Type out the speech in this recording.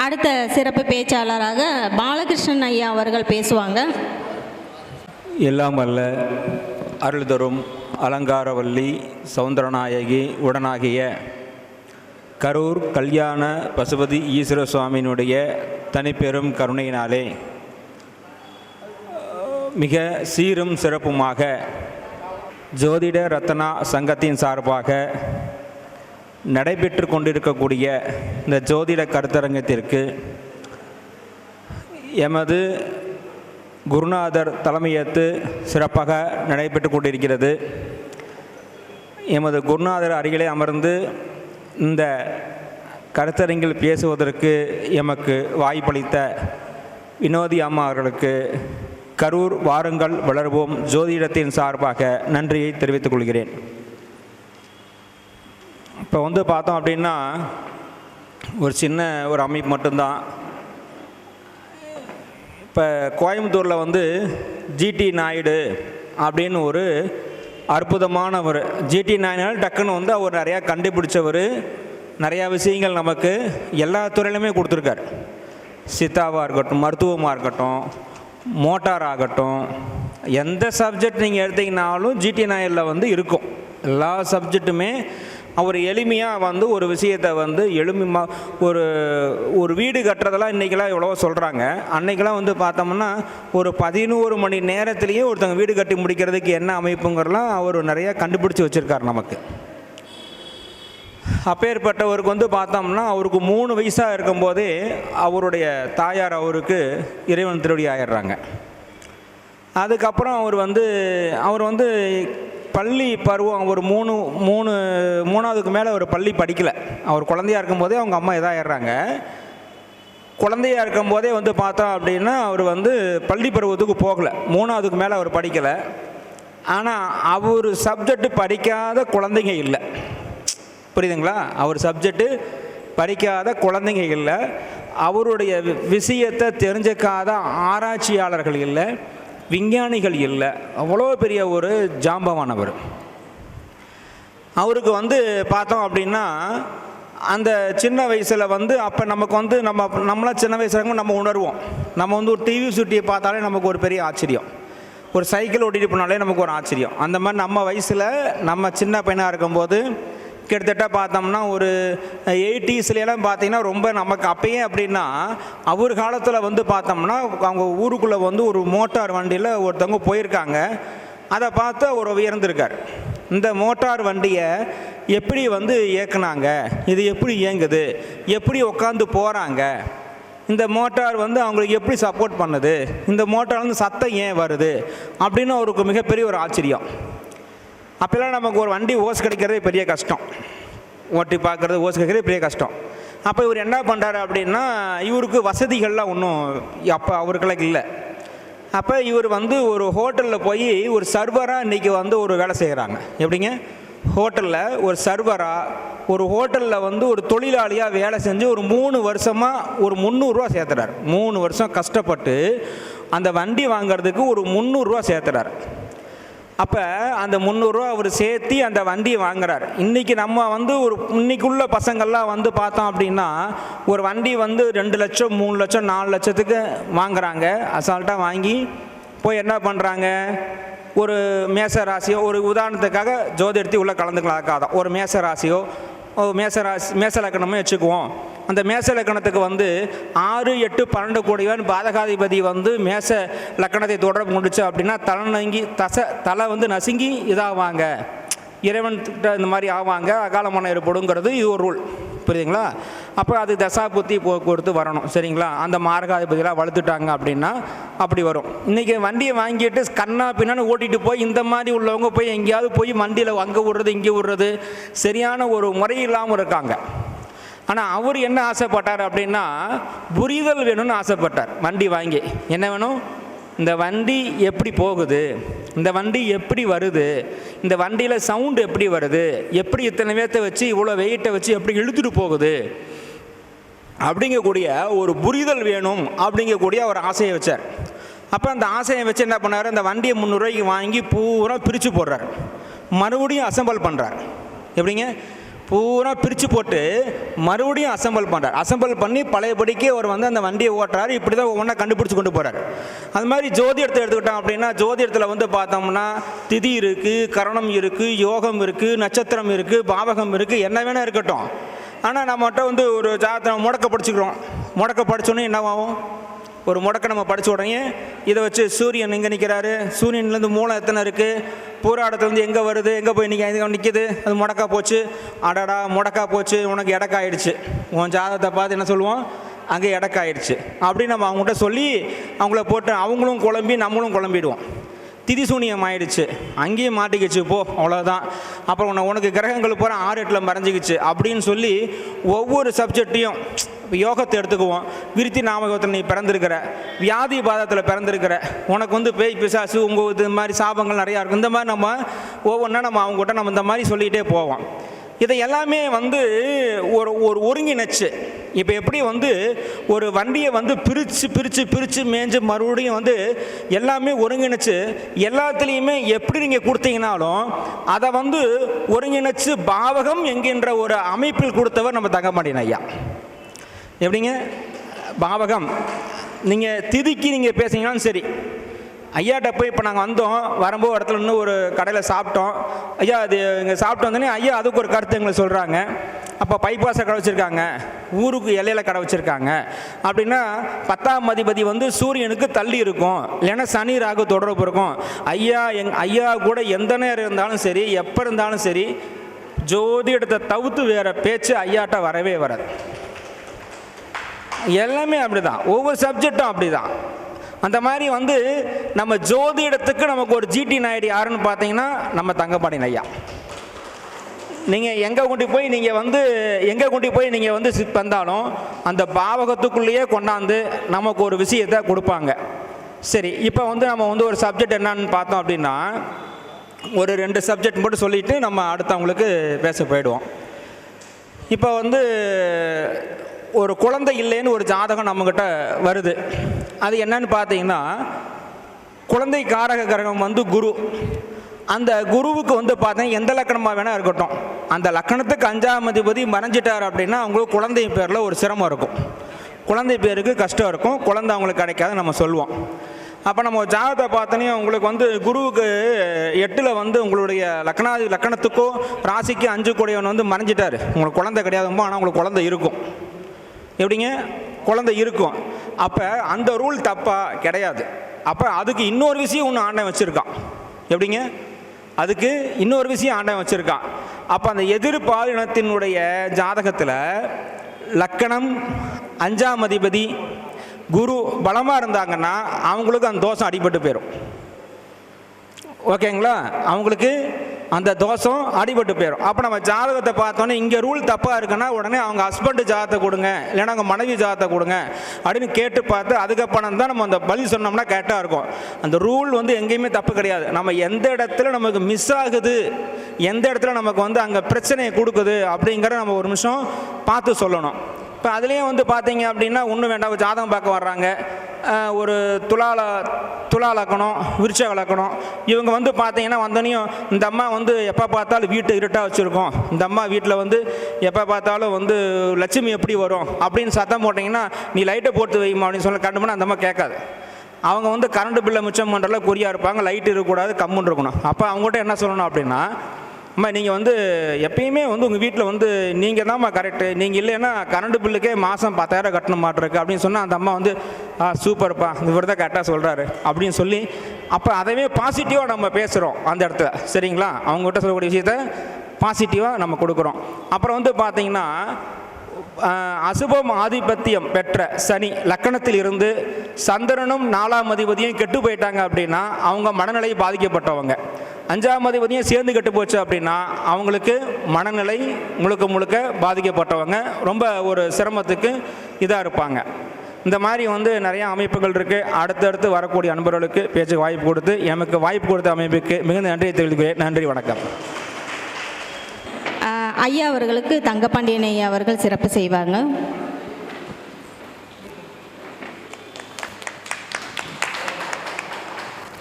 அடுத்த சிறப்பு பேச்சாளராக பாலகிருஷ்ணன் ஐயா அவர்கள் பேசுவாங்க. எல்லாம் அல்ல அருள் தரும் அலங்காரவல்லி சௌந்தரநாயகி உடனாகிய கரூர் கல்யாண பசுபதி ஈஸ்வர சுவாமியினுடைய தனிப்பெரும் கருணையினாலே மிக சீரும் சிறப்புமாக ஜோதிட ரத்னா சங்கத்தின் சார்பாக நடைபெற்று கொண்டிருக்கக்கூடிய இந்த ஜோதிட கருத்தரங்கத்திற்கு எமது குருநாதர் தலைமையேற்று சிறப்பாக நடைபெற்று கொண்டிருக்கிறது. எமது குருநாதர் அருகிலே அமர்ந்து இந்த கருத்தரங்கில் பேசுவதற்கு எமக்கு வாய்ப்பளித்த வினோதி அம்மா அவர்களுக்கு கரூர் வாருங்கள் வளர்வோம் ஜோதிடத்தின் சார்பாக நன்றியை தெரிவித்துக் கொள்கிறேன். இப்போ பார்த்தோம் அப்படின்னா ஒரு சின்ன ஒரு அமைப்பு மட்டும்தான். இப்போ கோயம்புத்தூரில் ஜிடி நாயுடு அப்படின்னு ஒரு அற்புதமானவர். ஜிடி நாயுடு டக்குன்னு அவர் நிறையா கண்டுபிடிச்சவர். நிறையா விஷயங்கள் நமக்கு எல்லா துறையிலுமே கொடுத்துருக்கார். சித்தாவாக இருக்கட்டும், மருத்துவமாக இருக்கட்டும், மோட்டார் ஆகட்டும், எந்த சப்ஜெக்ட் நீங்கள் எடுத்தீங்கன்னாலும் ஜிடி நாயுடில் இருக்கும். எல்லா சப்ஜெக்ட்டுமே அவர் எளிமையாக ஒரு விஷயத்தை எளிமையாக ஒரு வீடு கட்டுறதெல்லாம் இன்றைக்கெல்லாம் எவ்வளவோ சொல்கிறாங்க. அன்றைக்கெல்லாம் பார்த்தோம்னா ஒரு 11 மணி நேரத்துலேயே ஒருத்தங்க வீடு கட்டி முடிக்கிறதுக்கு என்ன அமைப்புங்கிறலாம் அவர் நிறையா கண்டுபிடிச்சி வச்சுருக்கார் நமக்கு. அப்பேற்பட்டவருக்கு பார்த்தோம்னா அவருக்கு 3 வயசாக இருக்கும்போதே அவருடைய தாயார் அவருக்கு இறைவன் திருவடி ஆயிடுறாங்க. அதுக்கப்புறம் அவர் பள்ளி பருவம் ஒரு மூணாவதுக்கு மேலே ஒரு பள்ளி படிக்கலை. அவர் குழந்தையாக இருக்கும்போதே அவங்க அம்மா இதாகிடுறாங்க. குழந்தையாக இருக்கும்போதே பார்த்தோம் அப்படின்னா அவர் பள்ளி பருவத்துக்கு போகலை. 3ஆவதுக்கு மேலே அவர் படிக்கலை. ஆனால் அவர் சப்ஜெக்டு படிக்காத குழந்தைங்க இல்லை. புரியுதுங்களா? அவர் சப்ஜெக்டு படிக்காத குழந்தைங்க இல்லை. அவருடைய விஷயத்தை தெரிஞ்சுக்காத ஆராய்ச்சியாளர்கள் இல்லை, விஞ்ஞானிகள் இல்லை. அவ்வளோ பெரிய ஒரு ஜாம்பவானவர். அவருக்கு பார்த்தோம் அப்படின்னா அந்த சின்ன வயசில் அப்போ நமக்கு நம்மளாம் சின்ன வயசில் இருக்கும் நம்ம உணர்வோம். நம்ம ஒரு டிவி சுட்டியை பார்த்தாலே நமக்கு ஒரு பெரிய ஆச்சரியம். ஒரு சைக்கிள் ஓட்டிட்டு போனாலே நமக்கு ஒரு ஆச்சரியம். அந்த மாதிரி நம்ம வயசில் நம்ம சின்ன பையனாக இருக்கும்போது கிட்டத்தட்ட பார்த்தோம்னா ஒரு 80ஸ்லாம் பார்த்தீங்கன்னா ரொம்ப நமக்கு அப்பயே அப்படின்னா அவர் காலத்தில் பார்த்தோம்னா அவங்க ஊருக்குள்ளே ஒரு மோட்டார் வண்டியில் ஒருத்தவங்க போயிருக்காங்க. அதை பார்த்து அவர் உயர்ந்திருக்கார். இந்த மோட்டார் வண்டியை எப்படி இயக்குனாங்க, இது எப்படி இயங்குது, எப்படி உட்காந்து போகிறாங்க, இந்த மோட்டார் அவங்களுக்கு எப்படி சப்போர்ட் பண்ணுது, இந்த மோட்டார் சத்தம் ஏன் வருது அப்படின்னு அவருக்கு மிகப்பெரிய ஒரு ஆச்சரியம். அப்போல்லாம் நமக்கு ஒரு வண்டி ஓஸ் கிடைக்கிறதே பெரிய கஷ்டம். ஓட்டி பார்க்குறது ஓஸ் கிடைக்கிறது பெரிய கஷ்டம். அப்போ இவர் என்ன பண்ணுறாரு அப்படின்னா இவருக்கு வசதிகள்லாம் ஒன்றும் அப்போ அவருக்கெல்லாம் இல்லை. அப்போ இவர் ஒரு ஹோட்டலில் போய் ஒரு சர்வராக இன்றைக்கி ஒரு வேலை செய்கிறாங்க. எப்படிங்க? ஹோட்டலில் ஒரு சர்வராக ஒரு ஹோட்டலில் ஒரு தொழிலாளியாக வேலை செஞ்சு ஒரு 3 வருஷமாக ஒரு 300 ரூபா சேர்த்துறாரு. 3 வருஷம் கஷ்டப்பட்டு அந்த வண்டி வாங்கிறதுக்கு ஒரு 300 ரூபா சேர்த்துறாரு. அப்போ அந்த 300 ரூபா அவர் சேர்த்து அந்த வண்டியை வாங்குறார். இன்றைக்கி நம்ம இன்னைக்குள்ள பசங்கள்லாம் பார்த்தோம் அப்படின்னா ஒரு வண்டி 2 லட்சம் 3 லட்சம் 4 லட்சத்துக்கு வாங்குறாங்க. அசால்ட்டாக வாங்கி போய் என்ன பண்ணுறாங்க, ஒரு மேச ராசியோ, ஒரு உதாரணத்துக்காக ஜோதிடத்தை உள்ளே கலந்துக்கலாக்காதான், ஒரு மேச ராசியோ மேச லக்கணமே வச்சுக்குவோம். அந்த மேச லக்கணத்துக்கு 6, 8, 12 கோடிவன் பாதகாதிபதி மேச லக்கணத்தை தொடர்பு கொண்டுச்சு அப்படின்னா தலை நசுங்கி இதாவாங்க, இறைவன் இந்த மாதிரி ஆவாங்க, அகால மரணம் ஏற்படுங்கிறது இது ஒரு ரூல். புரியுதுங்களா? அப்போ அது தசா புத்தி போக்குவரத்து வரணும். சரிங்களா? அந்த மார்காதிபதியெலாம் வளர்த்துட்டாங்க அப்படின்னா அப்படி வரும். இன்றைக்கி வண்டியை வாங்கிட்டு கண்ணா பின்னான்னு ஓட்டிகிட்டு போய் இந்த மாதிரி உள்ளவங்க போய் எங்கேயாவது போய் வண்டியில் அங்கே விடுறது இங்கே விடுறது சரியான ஒரு முறை இல்லாமல் இருக்காங்க. ஆனால் அவர் என்ன ஆசைப்பட்டார் அப்படின்னா புரிதல் வேணும்னு ஆசைப்பட்டார். வண்டி வாங்கி என்ன வேணும், இந்த வண்டி எப்படி போகுது, இந்த வண்டி எப்படி வருது, இந்த வண்டியில் சவுண்டு எப்படி வருது, எப்படி இத்தனை பேர்த்தை வச்சு இவ்வளோ வெயிட்டை வச்சு எப்படி இழுத்துட்டு போகுது அப்படிங்கக்கூடிய ஒரு புரிதல் வேணும் அப்படிங்கக்கூடிய ஒரு ஆசையை வச்சார். அப்போ அந்த ஆசையை வச்சு என்ன பண்ணார், அந்த வண்டியை 300 ரூபாய்க்கு வாங்கி பூரா பிரித்து போடுறார். மறுபடியும் அசம்பிள் பண்ணுறார். எப்படிங்க, பூரா பிரித்து போட்டு மறுபடியும் அசம்பிள் பண்ணுறார். அசம்பிள் பண்ணி பழையபடிக்கு அவர் வந்து அந்த வண்டியை ஓட்டுறாரு. இப்படி தான் ஒவ்வொன்றா கண்டுபிடிச்சி கொண்டு போகிறார். அது மாதிரி ஜோதிடத்தை எடுத்துக்கிட்டோம் அப்படின்னா, ஜோதிடத்தில் வந்து பார்த்தோம்னா திதி இருக்குது, கரணம் இருக்குது, யோகம் இருக்குது, நட்சத்திரம் இருக்குது, பாவகம் இருக்குது, என்ன வேணால் இருக்கட்டும். ஆனால் நம்மகிட்ட வந்து ஒரு ஜாதகத்தை முடக்க படிச்சுக்கிறோம். முடக்க படித்தோன்னே என்னவாகும்? ஒரு முடக்க நம்ம படித்த உடனே இதை வச்சு சூரியன் எங்கே நிற்கிறாரு, சூரியன்லேருந்து மூலம் எத்தனை இருக்குது, பூராடத்துலேருந்து எங்கே வருது, எங்கே போய் நிற்கிது, அது முடக்கா போச்சு. அடடா முடக்கா போச்சு, உனக்கு இடக்காயிடுச்சு. உன் ஜாதகத்தை பார்த்து என்ன சொல்லுவோம்? அங்கே இடக்காயிடுச்சு அப்படின்னு நம்ம அவங்ககிட்ட சொல்லி அவங்கள போட்டு அவங்களும் குழம்பி நம்மளும் குழம்பிடுவோம். திதிசூனியம் ஆயிடுச்சு, அங்கேயும் மாட்டிக்கிச்சு போ, அவ்வளோதான். அப்புறம் உனக்கு கிரகங்கள் பூரா 6-8 மறைஞ்சிக்கிச்சு அப்படின்னு சொல்லி ஒவ்வொரு சப்ஜெக்டையும். இப்போ யோகத்தை எடுத்துக்குவோம். விருத்தி நாமயோகத்தில் நீ பிறந்திருக்கிற, வியாதி பாதத்தில் பிறந்திருக்கிற, உனக்கு வந்து பேய் பிசாசு உங்கள் இது மாதிரி சாபங்கள் நிறையா இருக்கும். இந்த மாதிரி நம்ம ஒவ்வொன்றா நம்ம அவங்ககிட்ட நம்ம இந்த மாதிரி சொல்லிகிட்டே போவோம். இதை எல்லாமே வந்து ஒரு ஒருங்கிணைச்சு. இப்போ எப்படி வந்து ஒரு வண்டியை வந்து பிரித்து மேய்ஞ்சு மறுபடியும் வந்து எல்லாமே ஒருங்கிணைச்சு எல்லாத்துலேயுமே எப்படி நீங்கள் கொடுத்தீங்கனாலும் அதை வந்து ஒருங்கிணைச்சு பாவகம் என்கின்ற ஒரு அமைப்பில் கொடுத்தவர் நம்ம தங்கப்பாண்டியன் ஐயா. எப்படிங்க பாவகம்? நீங்கள் திதிக்கு நீங்கள் பேசுனீங்கன்னாலும் சரி. ஐயாட்ட போய் இப்போ நாங்கள் வந்தோம், வரும்போது இடத்துல இன்னும் ஒரு கடையில் சாப்பிட்டோம். ஐயா அது இங்கே சாப்பிட்டு வந்தோடனே ஐயா அதுக்கு ஒரு கருத்து எங்களை சொல்கிறாங்க. அப்போ பைபாஸை கடை வச்சுருக்காங்க, ஊருக்கு எல்லையில் கடை வச்சுருக்காங்க அப்படின்னா 10ஆம் அதிபதி வந்து சூரியனுக்கு தள்ளி இருக்கும், இல்லைன்னா சனி ராகு தொடர்பு இருக்கும். ஐயா கூட எந்த நேரம் இருந்தாலும் சரி, எப்போ இருந்தாலும் சரி, ஜோதிடத்தை தவிர்த்து வேறு பேச்சு ஐயாட்ட வரவே வராது. எல்லாமே அப்படி தான், ஒவ்வொரு சப்ஜெக்டும் அப்படி தான். அந்த மாதிரி வந்து நம்ம ஜோதிடத்துக்கு நமக்கு ஒரு ஜிடி நாயுடு யாருன்னு பார்த்தீங்கன்னா நம்ம தங்கப்பாண்டியன் ஐயா. நீங்கள் எங்கே கொண்டு போய் நீங்கள் வந்து வந்தாலும் அந்த பாவகத்துக்குள்ளேயே கொண்டாந்து நமக்கு ஒரு விஷயத்தை கொடுப்பாங்க. சரி, இப்போ வந்து நம்ம வந்து ஒரு சப்ஜெக்ட் என்னன்னு பார்த்தோம் அப்படின்னா ஒரு 2 சப்ஜெக்ட் மட்டும் சொல்லிவிட்டு நம்ம அடுத்தவங்களுக்கு பேச போயிடுவோம். இப்போ வந்து ஒரு குழந்தை இல்லைன்னு ஒரு ஜாதகம் நம்மக்கிட்ட வருது. அது என்னன்னு பார்த்தீங்கன்னா குழந்தை காரக கிரகம் வந்து குரு. அந்த குருவுக்கு வந்து பார்த்தீங்கன்னா எந்த லக்கணமாக வேணால் இருக்கட்டும், அந்த லக்கணத்துக்கு 5ஆம் அதிபதி மறைஞ்சிட்டார் அப்படின்னா அவங்களுக்கு குழந்தை பேரில் ஒரு சிரமம் இருக்கும், குழந்தை பேருக்கு கஷ்டம் இருக்கும், குழந்தை அவங்களுக்கு கிடைக்காது நம்ம சொல்லுவோம். அப்போ நம்ம ஜாதகத்தை பார்த்தோன்னே உங்களுக்கு வந்து குருவுக்கு 8ல் வந்து உங்களுடைய லக்கணத்துக்கோ ராசிக்கு 5 கூடையவன் வந்து மறைஞ்சிட்டார், உங்களுக்கு குழந்தை கிடையாதும்போ, ஆனால் உங்களுக்கு குழந்தை இருக்கும். எப்படிங்க? குழந்தை இருக்கும். அப்போ அந்த ரூல் தப்பாக கிடையாது. அப்போ அதுக்கு இன்னொரு விஷயம் ஒன்று ஆண்டவன் வச்சுருக்கான். எப்படிங்க? அதுக்கு இன்னொரு விஷயம் ஆண்டவன் வச்சுருக்கான். அப்போ அந்த எதிர்பாலினத்தினுடைய ஜாதகத்தில் லக்கணம் 5ஆம் அதிபதி குரு பலமாக இருந்தாங்கன்னா அவங்களுக்கு அந்த தோஷம் அடிபட்டு போயிடும். ஓகேங்களா? அவங்களுக்கு அந்த தோஷம் அடிபட்டு போயிடும். அப்போ நம்ம ஜாதகத்தை பார்த்தோன்னே இங்கே ரூல் தப்பாக இருக்குன்னா உடனே அவங்க ஹஸ்பண்டு ஜாதகத்தை கொடுங்க, இல்லைன்னா அவங்க மனைவி ஜாதகத்தை கொடுங்க அப்படின்னு கேட்டு பார்த்து அதுக்கப்புறம் தான் நம்ம அந்த பதில் சொன்னோம்னா கரெக்டாக இருக்கும். அந்த ரூல் வந்து எங்கேயுமே தப்பு கிடையாது. நம்ம எந்த இடத்துல நமக்கு மிஸ் ஆகுது, எந்த இடத்துல நமக்கு வந்து அங்கே பிரச்சனையை கொடுக்குது அப்படிங்கிற நம்ம ஒரு நிமிஷம் பார்த்து சொல்லணும். இப்போ அதுலேயும் வந்து பார்த்தீங்க அப்படின்னா ஒன்றும் வேண்டாம், ஜாதகம் பார்க்க வர்றாங்க, ஒரு துலா லக்கணம், விருச்சக லக்கணம், இவங்க வந்து பார்த்தீங்கன்னா வந்தோடனையும் இந்த அம்மா வந்து எப்போ பார்த்தாலும் வீட்டை இருட்டாக வச்சுருக்கோம், இந்த அம்மா வீட்டில் வந்து எப்போ பார்த்தாலும் வந்து லட்சுமி எப்படி வரும் அப்படின்னு சத்தம் போட்டிங்கன்னா நீ லைட்டை போட்டு வைமா அப்படின்னு சொல்ல கண்டுமோனா அந்த அம்மா கேட்காது. அவங்க வந்து கரண்ட் பில்லை மிச்சம் பண்ணுறல குறியாக இருப்பாங்க, லைட் இருக்கக்கூடாது, கம்முன்னு இருக்கணும். அப்போ அவங்ககிட்ட என்ன சொல்லணும் அப்படின்னா, அம்மா நீங்கள் வந்து எப்பயுமே வந்து உங்கள் வீட்டில் வந்து நீங்கள் தான்மா கரெக்டு, நீங்கள் இல்லைன்னா கரண்ட் பில்லுக்கே மாதம் 10,000 கட்டணம் மாட்டிருக்கு அப்படின்னு சொன்னால் அந்த அம்மா வந்து சூப்பர்ப்பா இவர் தான் கரெக்டாக சொல்கிறாரு அப்படின்னு சொல்லி அப்போ அதவே பாசிட்டிவாக நம்ம பேசுகிறோம் அந்த இடத்துல. சரிங்களா? அவங்ககிட்ட சொல்லக்கூடிய விஷயத்த பாசிட்டிவாக நம்ம கொடுக்குறோம். அப்புறம் வந்து பார்த்திங்கன்னா அசுபம் ஆதிபத்தியம் பெற்ற சனி லக்கணத்தில் இருந்து சந்திரனும் 4ஆம் அதிபதியும் கெட்டு போயிட்டாங்க அப்படின்னா அவங்க மனநிலை பாதிக்கப்பட்டவங்க. 5ஆம் அதிபதியும் சேர்ந்து கெட்டு போச்சு அப்படின்னா அவங்களுக்கு மனநிலை முழுக்க பாதிக்கப்பட்டவங்க, ரொம்ப ஒரு சிரமத்துக்கு இதாக இருப்பாங்க. இந்த மாதிரி வந்து நிறையா அமைப்புகள் இருக்குது. அடுத்தடுத்து வரக்கூடிய அன்பர்களுக்கு பேச்சு வாய்ப்பு கொடுத்து எமக்கு வாய்ப்பு கொடுத்த அமைப்புக்கு மிகுந்த நன்றியை தெரிவிக்கிறேன். நன்றி, வணக்கம். ஐயா அவர்களுக்கு தங்கப்பாண்டியன் ஐயா அவர்கள் சிறப்பு செய்வாங்க.